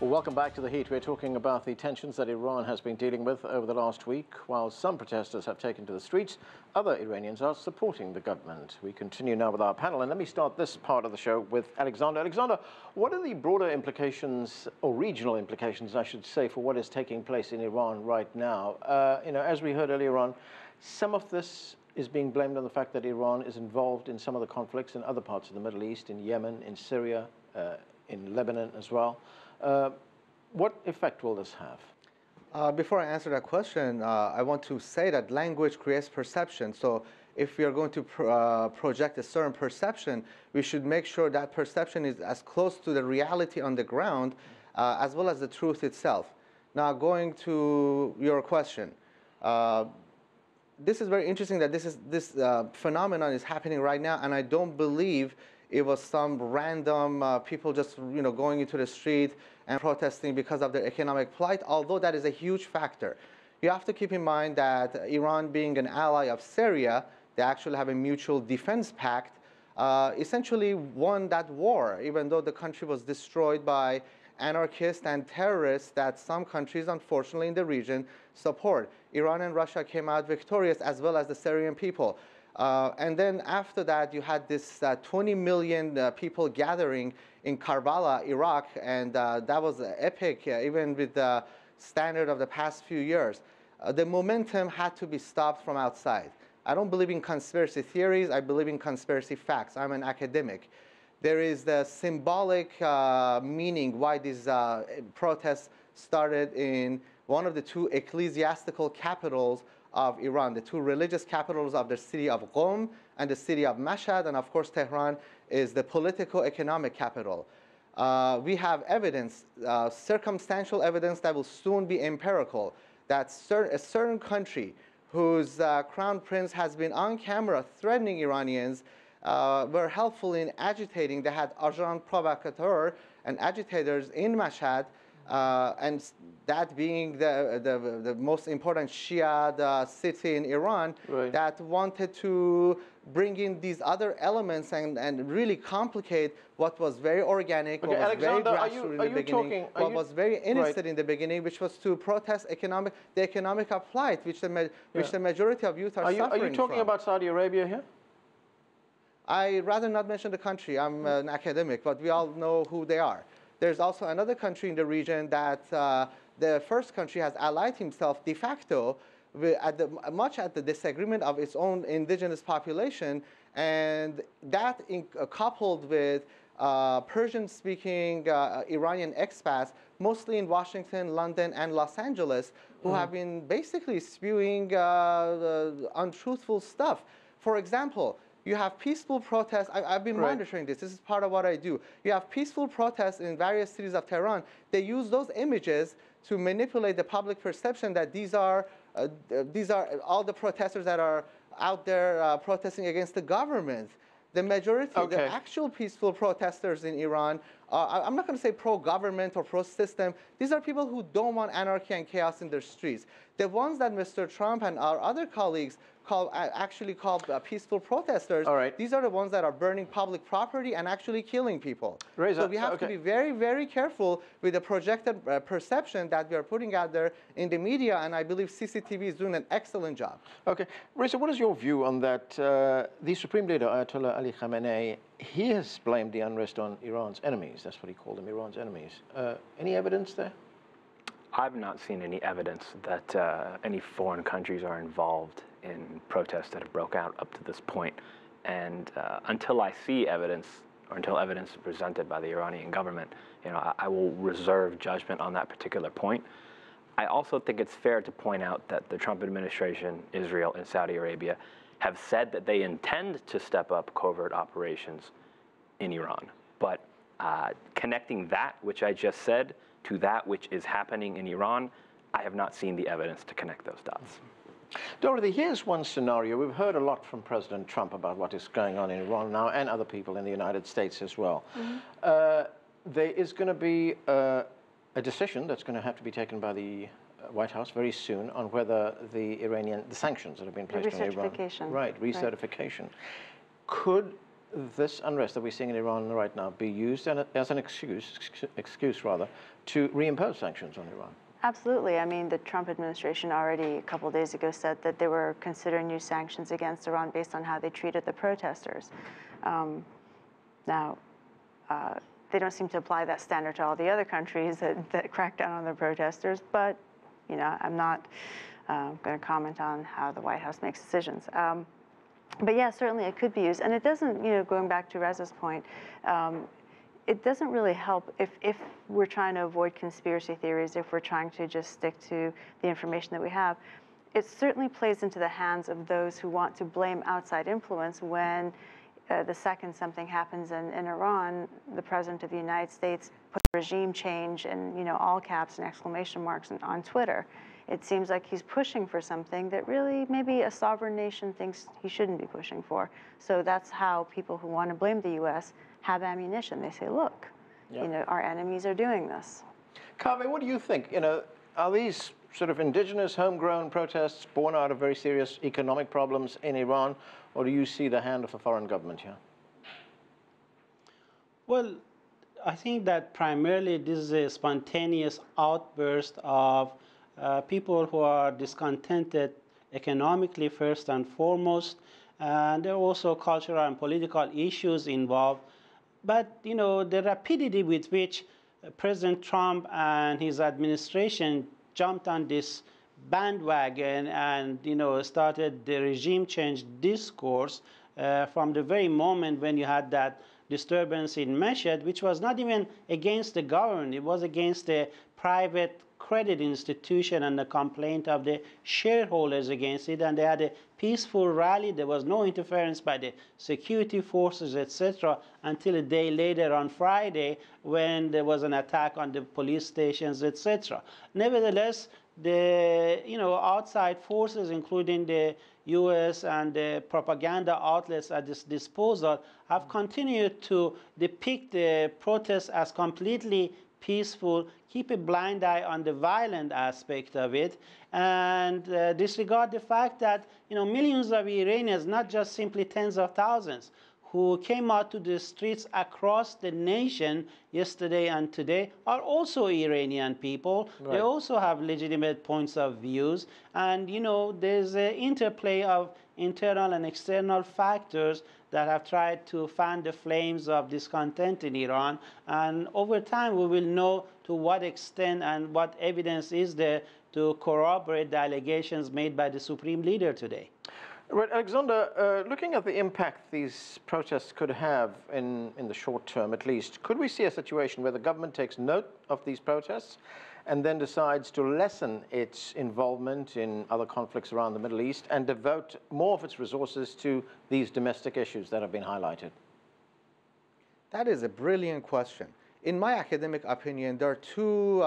Well, welcome back to The Heat. We're talking about the tensions that Iran has been dealing with over the last week. While some protesters have taken to the streets, other Iranians are supporting the government. We continue now with our panel, and let me start this part of the show with Alexander. Alexander, what are the broader implications, or regional implications, I should say, for what is taking place in Iran right now? As we heard earlier on, some of this is being blamed on the fact that Iran is involved in some of the conflicts in other parts of the Middle East, in Yemen, in Syria, in Lebanon as well. What effect will this have? Before I answer that question, I want to say that language creates perception. So if we are going to project a certain perception, we should make sure that perception is as close to the reality on the ground as well as the truth itself. Now, going to your question, this is very interesting that this phenomenon is happening right now, and I don't believe it was some random people just going into the street and protesting because of their economic plight, although that is a huge factor. You have to keep in mind that Iran, being an ally of Syria, they actually have a mutual defense pact, essentially won that war, even though the country was destroyed by anarchists and terrorists that some countries, unfortunately, in the region support. Iran and Russia came out victorious, as well as the Syrian people. And then after that, you had this 20 million people gathering in Karbala, Iraq, and that was epic, even with the standard of the past few years. The momentum had to be stopped from outside. I don't believe in conspiracy theories. I believe in conspiracy facts. I'm an academic. There is the symbolic meaning why these protests started in one of the two ecclesiastical capitals of Iran, the two religious capitals of the city of Qom and the city of Mashhad, and of course Tehran is the political economic capital. We have evidence, circumstantial evidence that will soon be empirical, that a certain country whose crown prince has been on camera threatening Iranians were helpful in agitating. They had agents provocateurs and agitators in Mashhad, and that being the most important Shia city in Iran, right, that wanted to bring in these other elements and really complicate what was very organic, what was Alexander, very grassroots in the beginning, what was very innocent, right, in the beginning, which was to protest the economic plight, which the majority of youth are suffering from. Are you talking about Saudi Arabia here? I'd rather not mention the country. I'm an academic, but we all know who they are. There's also another country in the region that the first country has allied himself de facto much at the disagreement of its own indigenous population, and that coupled with Persian-speaking Iranian expats, mostly in Washington, London, and Los Angeles, who have been basically spewing untruthful stuff. For example, you have peaceful protests. I've been monitoring this. This is part of what I do. You have peaceful protests in various cities of Tehran. They use those images to manipulate the public perception that these are all the protesters that are out there protesting against the government. The majority, the actual peaceful protesters in Iran, I'm not going to say pro-government or pro-system. These are people who don't want anarchy and chaos in their streets. The ones that Mr. Trump and our other colleagues actually call peaceful protesters, these are the ones that are burning public property and actually killing people. Reza, so we have to be very, very careful with the projected perception that we are putting out there in the media, and I believe CCTV is doing an excellent job. Okay. Reza, what is your view on that? The Supreme Leader, Ayatollah Ali Khamenei, he has blamed the unrest on Iran's enemies. That's what he called them, Iran's enemies. Any evidence there? I've not seen any evidence that any foreign countries are involved in protests that have broke out up to this point. And until I see evidence, or until evidence is presented by the Iranian government, I will reserve judgment on that particular point. I also think it's fair to point out that the Trump administration, Israel, and Saudi Arabia have said that they intend to step up covert operations in Iran. But connecting that, which I just said, to that which is happening in Iran, I have not seen the evidence to connect those dots. Dorothy, here's one scenario. We've heard a lot from President Trump about what is going on in Iran now, and other people in the United States as well. There is going to be a decision that's going to have to be taken by the White House very soon on whether the sanctions that have been placed on Iran, recertification. Could this unrest that we're seeing in Iran right now be used as an excuse rather, to reimpose sanctions on Iran? Absolutely. I mean, the Trump administration already a couple of days ago said that they were considering new sanctions against Iran based on how they treated the protesters. Now, they don't seem to apply that standard to all the other countries that crack down on the protesters, but, you know, I'm not going to comment on how the White House makes decisions. But yeah, certainly it could be used. And it doesn't, you know, going back to Reza's point, it doesn't really help if we're trying to avoid conspiracy theories, if we're trying to just stick to the information that we have. It certainly plays into the hands of those who want to blame outside influence when the second something happens in Iran, the President of the United States put regime change in, you know, all caps and exclamation marks on Twitter. It seems like he's pushing for something that really maybe a sovereign nation thinks he shouldn't be pushing for. So that's how people who want to blame the U.S. have ammunition. They say, look, you know, our enemies are doing this. Kaveh, what do you think? You know, are these sort of indigenous, homegrown protests born out of very serious economic problems in Iran, or do you see the hand of a foreign government here? Well, I think that primarily this is a spontaneous outburst of people who are discontented economically first and foremost, and there are also cultural and political issues involved. But, you know, the rapidity with which President Trump and his administration jumped on this bandwagon and, you know, started the regime change discourse from the very moment when you had that disturbance in Mashhad, which was not even against the government, it was against the private credit institution and the complaint of the shareholders against it, and they had a peaceful rally. There was no interference by the security forces, etc., until a day later on Friday when there was an attack on the police stations, etc. Nevertheless, the outside forces, including the U.S. and the propaganda outlets at this disposal, have continued to depict the protests as completely peaceful, keep a blind eye on the violent aspect of it, and disregard the fact that millions of Iranians, not just simply tens of thousands, who came out to the streets across the nation yesterday and today are also Iranian people. Right. They also have legitimate points of views, and there's an interplay of internal and external factors that have tried to fan the flames of discontent in Iran. And over time, we will know to what extent and what evidence is there to corroborate the allegations made by the Supreme Leader today. Right, Alexander, looking at the impact these protests could have in the short term at least, could we see a situation where the government takes note of these protests and then decides to lessen its involvement in other conflicts around the Middle East and devote more of its resources to these domestic issues that have been highlighted? That is a brilliant question. In my academic opinion, there are two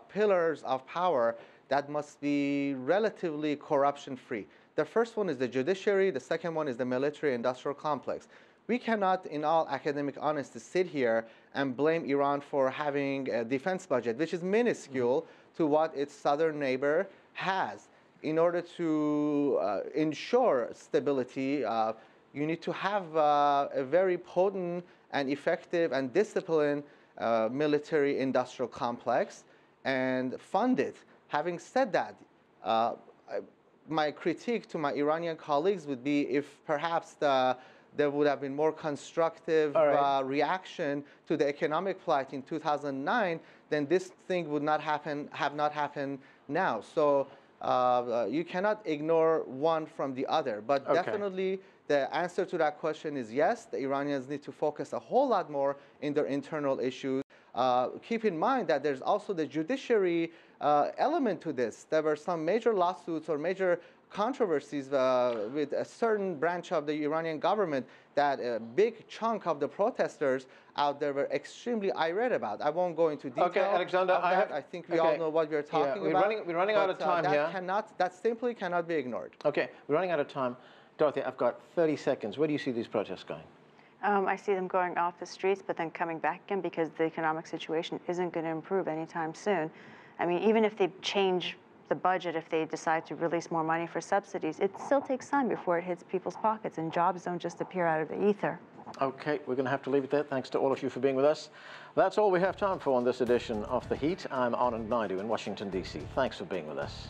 pillars of power that must be relatively corruption-free. The first one is the judiciary, the second one is the military-industrial complex. We cannot, in all academic honesty, sit here and blame Iran for having a defense budget, which is minuscule to what its southern neighbor has. In order to ensure stability, you need to have a very potent and effective and disciplined military-industrial complex and fund it. Having said that, my critique to my Iranian colleagues would be if perhaps there would have been more constructive reaction to the economic plight in 2009, then this thing would not have not happened now. So you cannot ignore one from the other. But definitely the answer to that question is yes, the Iranians need to focus a whole lot more in their internal issues. Keep in mind that there's also the judiciary element to this. There were some major lawsuits or major controversies with a certain branch of the Iranian government that a big chunk of the protesters out there were extremely irate about. I won't go into detail. Okay, Alexander, I think we all know what we're talking about. We're running out of time here. That simply cannot be ignored. Okay, we're running out of time. Dorothy, I've got 30 seconds. Where do you see these protests going? I see them going off the streets, but then coming back again because the economic situation isn't going to improve anytime soon. I mean, even if they change the budget, if they decide to release more money for subsidies, it still takes time before it hits people's pockets, and jobs don't just appear out of the ether. Okay, we're going to have to leave it there. Thanks to all of you for being with us. That's all we have time for on this edition of The Heat. I'm Anand Naidu in Washington, D.C. Thanks for being with us.